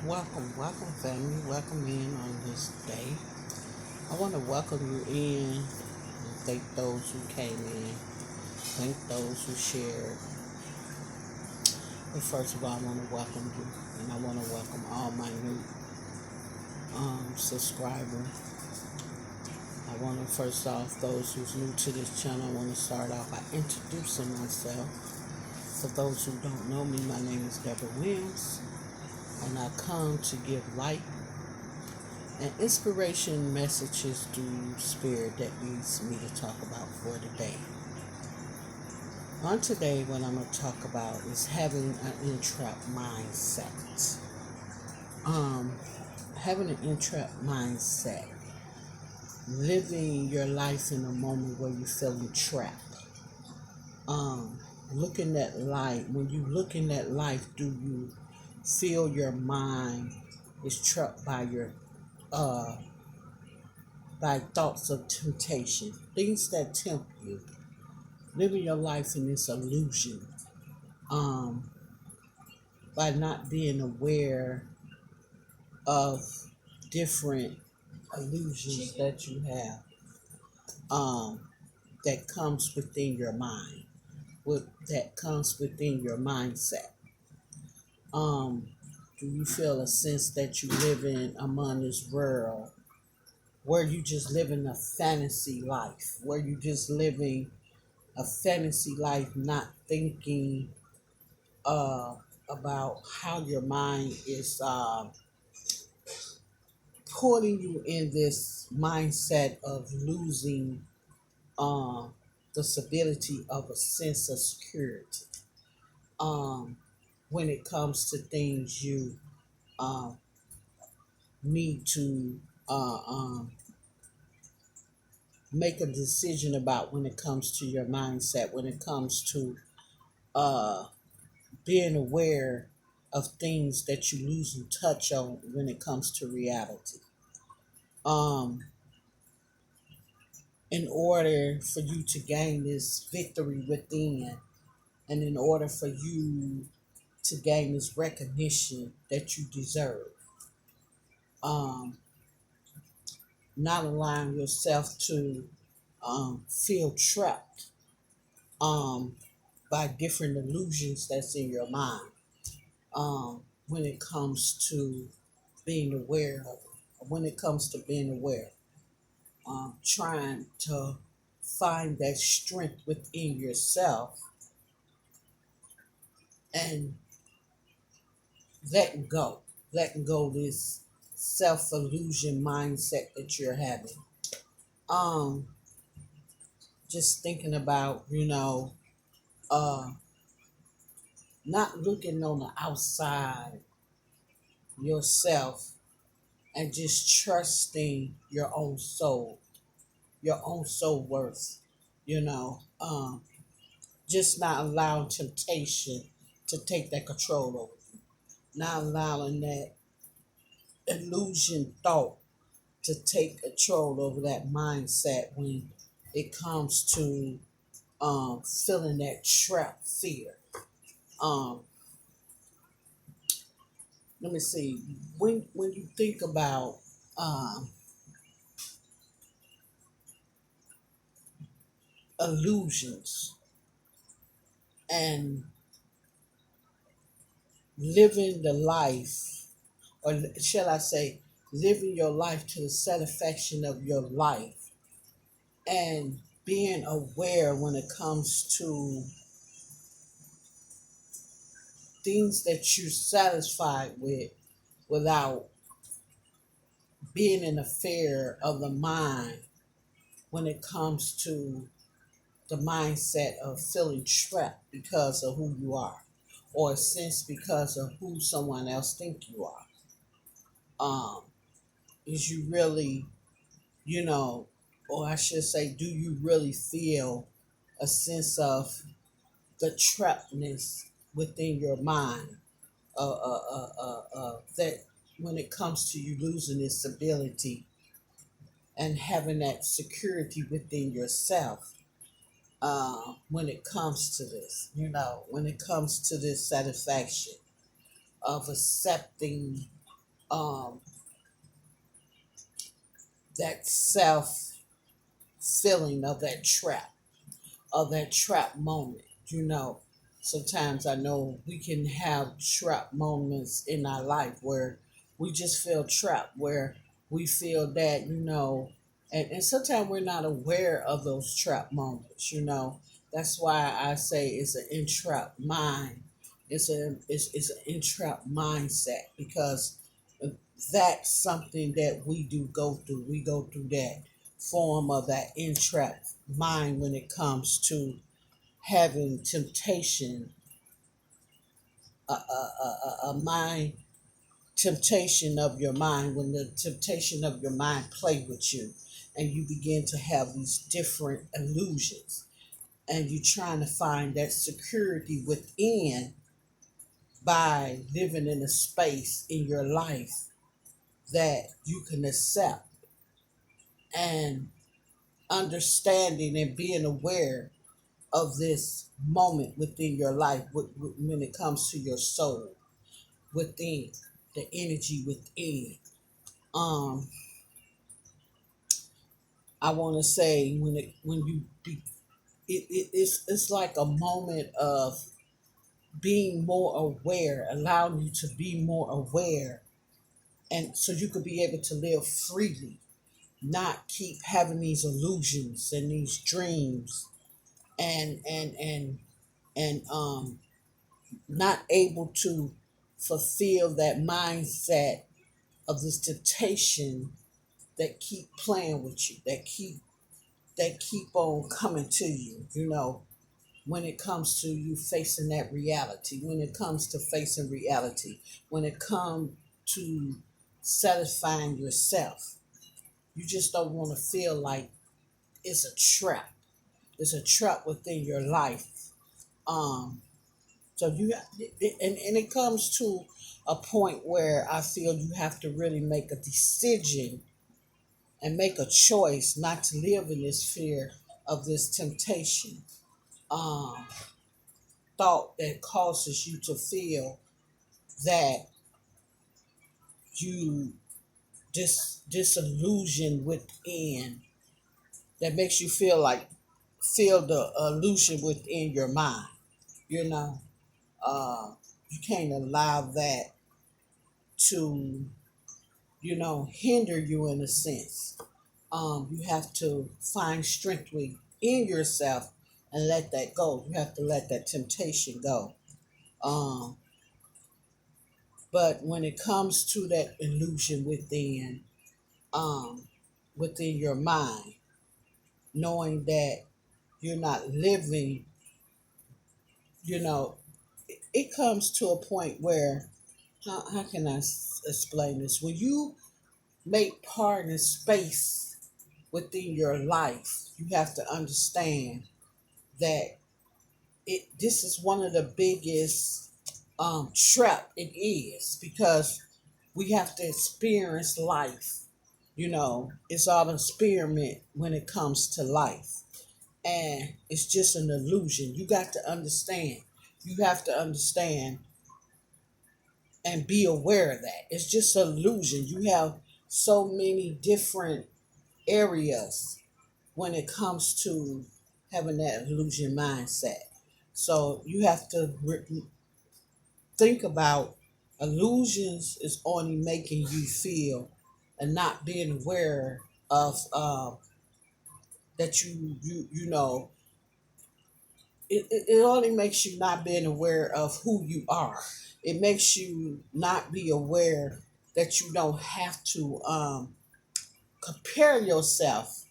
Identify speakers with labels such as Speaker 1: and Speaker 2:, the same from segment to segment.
Speaker 1: Welcome, family. Welcome in on this day. I want to welcome you in and thank those who came in, thank those who shared. But first of all, I want to welcome you, and I want to welcome all my new subscribers. I want to first off, those who's new to this channel, I want to start off by introducing myself. For those who don't know me, my name is Deborah Williams, and I come to give light and inspiration messages through spirit that leads me to talk about for today. On today, what I'm going to talk about is having an intrap mindset. Um, Having an intrap mindset, living your life in a moment where you're feeling trapped. Um, Looking at life, when you look in that life, do you feel your mind is trapped uh by thoughts of temptation, things that tempt you, living your life in this illusion, um, by not being aware of different illusions that you have, um, that comes within your mind, that comes within your mindset. Um, do you feel a sense that you live in among this world where you just living a fantasy life, where you just living a fantasy life, not thinking uh, about how your mind is putting you in this mindset of losing uh, the stability of a sense of security um, when it comes to things you uh, need to uh, um, make a decision about when it comes to your mindset, when it comes to uh, being aware of things that you lose in touch on when it comes to reality. Um, in order for you to gain this victory within, and in order for you to gain this recognition that you deserve, um, not allowing yourself to feel trapped um, by different illusions that's in your mind when it comes to being aware of it, when it comes to being aware, trying to find that strength within yourself and letting go this self illusion mindset that you're having. Um, just thinking about, uh, not looking on the outside yourself and just trusting your own soul worth, you know, just not allowing temptation to take that control over you, not allowing that illusion thought to take control over that mindset when it comes to feeling that trap fear. Um, Let me see. When you think about um, illusions and living the life, or shall I say, living your life to the satisfaction of your life, and being aware when it comes to things that you're satisfied with without being in the fear of the mind when it comes to the mindset of feeling trapped because of who you are, or a sense because of who someone else think you are. um is you really, you know or I should say, do you really feel a sense of the trappedness within your mind, that when it comes to you losing this ability and having that security within yourself, when it comes to this, when it comes to this satisfaction of accepting um, that self feeling of that trap moment. You know, sometimes I know we can have trap moments in our life where we just feel trapped, where we feel that, and sometimes we're not aware of those trap moments. That's why I say it's an entrap mind. It's an entrap mindset because that's something that we do go through. We go through that form of that entrap mind when it comes to having temptation, a mind temptation of your mind, when the temptation of your mind play with you and you begin to have these different illusions and you're trying to find that security within by living in a space in your life that you can accept and understanding and being aware of this moment within your life when it comes to your soul within, the energy within. um I want to say when you be it's like a moment of being more aware, allowing you to be more aware, and so you could be able to live freely, not keep having these illusions and these dreams, and not able to fulfill that mindset of this temptation that keep playing with you, that keep on coming to you, when it comes to you facing that reality, when it comes to facing reality, when it comes to satisfying yourself. You just don't want to feel like it's a trap. It's a trap within your life. Um, so and it comes to a point where I feel you have to really make a decision and make a choice not to live in this fear of this temptation, um, thought that causes you to feel that you disillusion within, that makes you feel the illusion within your mind. You know, you can't allow that to hinder you in a sense. You have to find strength within yourself and let that go. You have to let that temptation go. Um, but when it comes to that illusion um, within your mind, knowing that you're not living, you know, it comes to a point where, how can I explain this? When you make part in space within your life, you have to understand that this is one of the biggest trap it is, because we have to experience life. It's all an experiment when it comes to life, and it's just an illusion. You got to understand. You have to understand and be aware of that. It's just an illusion. You have so many different areas when it comes to having that illusion mindset. So you have to think about illusions is only making you feel and not being aware of that it only makes you not being aware of who you are. It makes you not be aware that you don't have to compare yourself.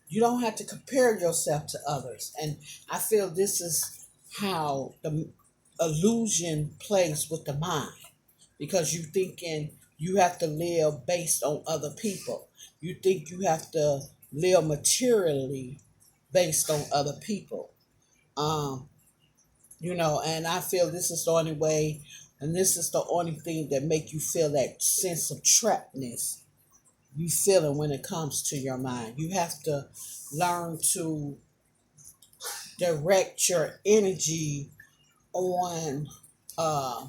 Speaker 1: You don't have to compare yourself to others. And I feel this is how the illusion plays with the mind, because you thinking you have to live based on other people. You think you have to live materially based on other people. Um, and I feel this is the only way, and this is the only thing that make you feel that sense of trappedness you feeling when it comes to your mind. You have to learn to direct your energy on uh,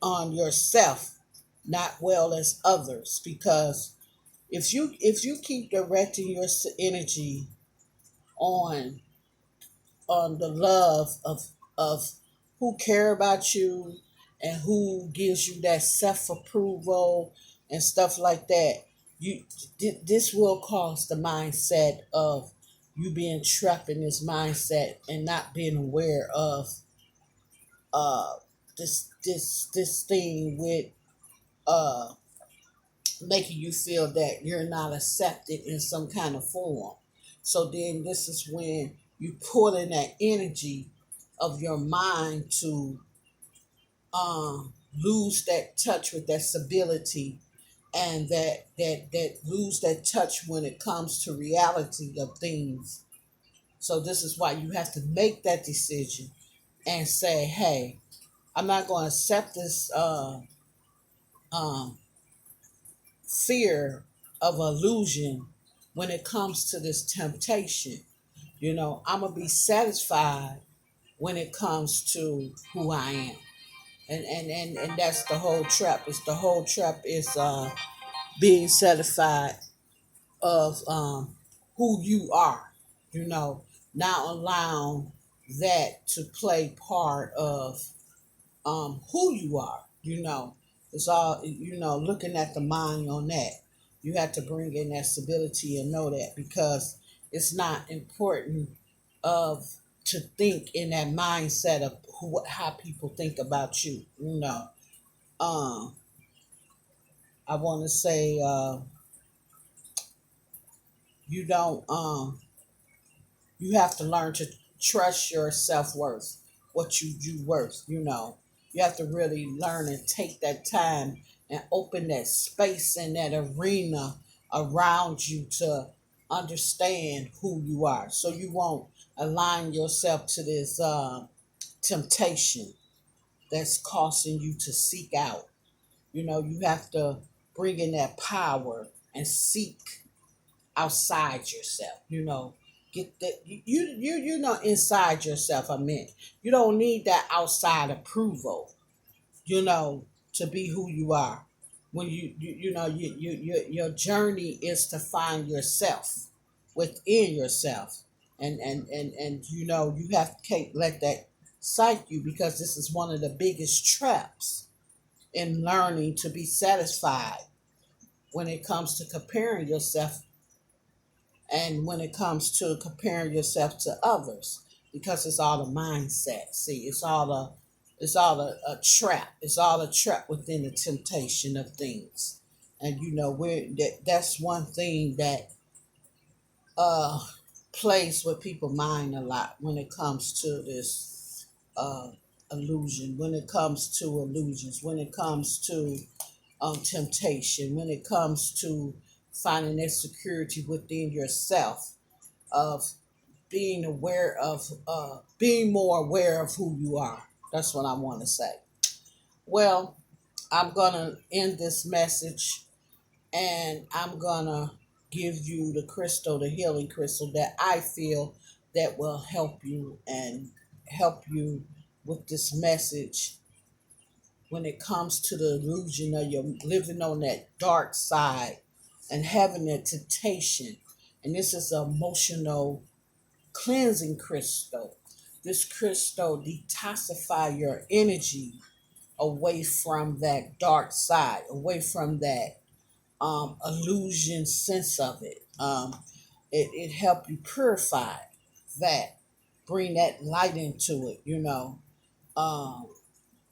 Speaker 1: on yourself, not well as others. Because if you keep directing your energy on the love of who care about you and who gives you that self approval and stuff like that, you this will cause the mindset of you being trapped in this mindset and not being aware of uh this thing with uh making you feel that you're not accepted in some kind of form. So then this is when you pull in that energy of your mind to lose that touch with that stability, and that lose that touch when it comes to reality of things. So this is why you have to make that decision and say, hey, I'm not going to accept this um, fear of illusion when it comes to this temptation. I'm gonna be satisfied when it comes to who I am. And that's the whole trap. It's the whole trap is being satisfied of who you are, not allowing that to play part of who you are. It's all, looking at the mind on that. You have to bring in that stability and know that, because it's not important of to think in that mindset of how people think about you. Um, I want to say you don't you have to learn to trust your self-worth, what you do worth. You have to really learn and take that time and open that space in that arena around you to understand who you are, so you won't align yourself to this temptation that's causing you to seek out. You have to bring in that power and seek outside yourself. Get that inside yourself. I mean, you don't need that outside approval. You know, to be who you are. When your journey is to find yourself within yourself, and you can't let that psych you, because this is one of the biggest traps in learning to be satisfied when it comes to comparing yourself, and when it comes to comparing yourself to others, because it's all a mindset. See, it's all a trap. It's all a trap within the temptation of things. And that's one thing that uh plays with people's mind a lot when it comes to this uh illusion, when it comes to illusions, when it comes to temptation, when it comes to finding that security within yourself, of being more aware of who you are. That's what I want to say. Well, I'm gonna end this message, and I'm gonna give you the crystal, the healing crystal that I feel that will help you, and help you with this message when it comes to the illusion of you living on that dark side and having that temptation. And this is an emotional cleansing crystal. This crystal detoxify your energy away from that dark side, away from that illusion sense of it. It help you purify that, bring that light into it. Um,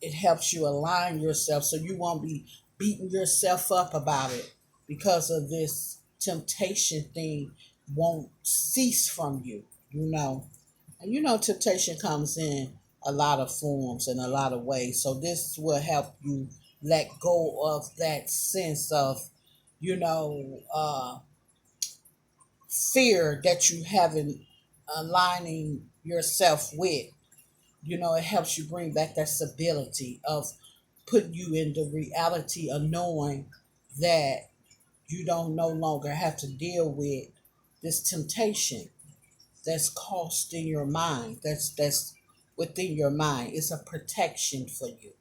Speaker 1: it helps you align yourself so you won't be beating yourself up about it, because of this temptation thing won't cease from you. And temptation comes in a lot of forms and a lot of ways. So this will help you let go of that sense of, you know, uh, fear that you haven't aligning yourself with. It helps you bring back that stability of putting you in the reality of knowing that you don't no longer have to deal with this temptation that's caused in your mind, that's within your mind. It's a protection for you.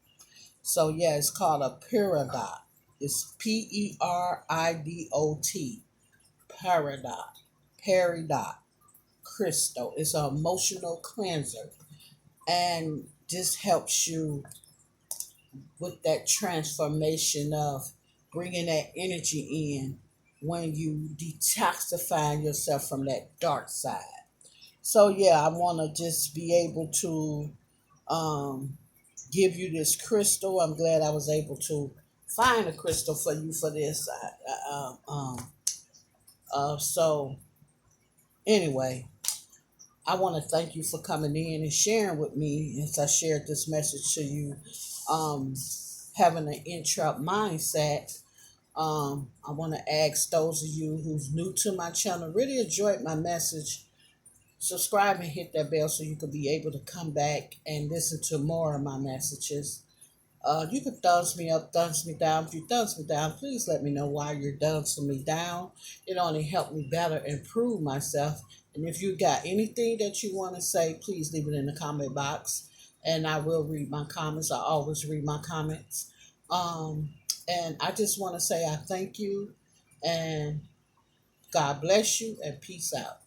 Speaker 1: So yeah, it's called a peridot. It's Peridot. Peridot. Peridot crystal. It's an emotional cleanser, and this helps you with that transformation of bringing that energy in when you detoxify yourself from that dark side. So yeah, I want to just be able to um, give you this crystal. I'm glad I was able to find a crystal for you for this. So anyway, I want to thank you for coming in and sharing with me as I shared this message to you. Um, Having an Intrap mindset. I want to ask those of you who's new to my channel, really enjoyed my message. Subscribe and hit that bell so you can be able to come back and listen to more of my messages. You can thumbs me up, thumbs me down. If you thumbs me down, please let me know why you're thumbsing me down. It only helped me better improve myself. And if you got anything that you want to say, please leave it in the comment box, and I will read my comments. I always read my comments. Um, and I just want to say I thank you, and God bless you, and peace out.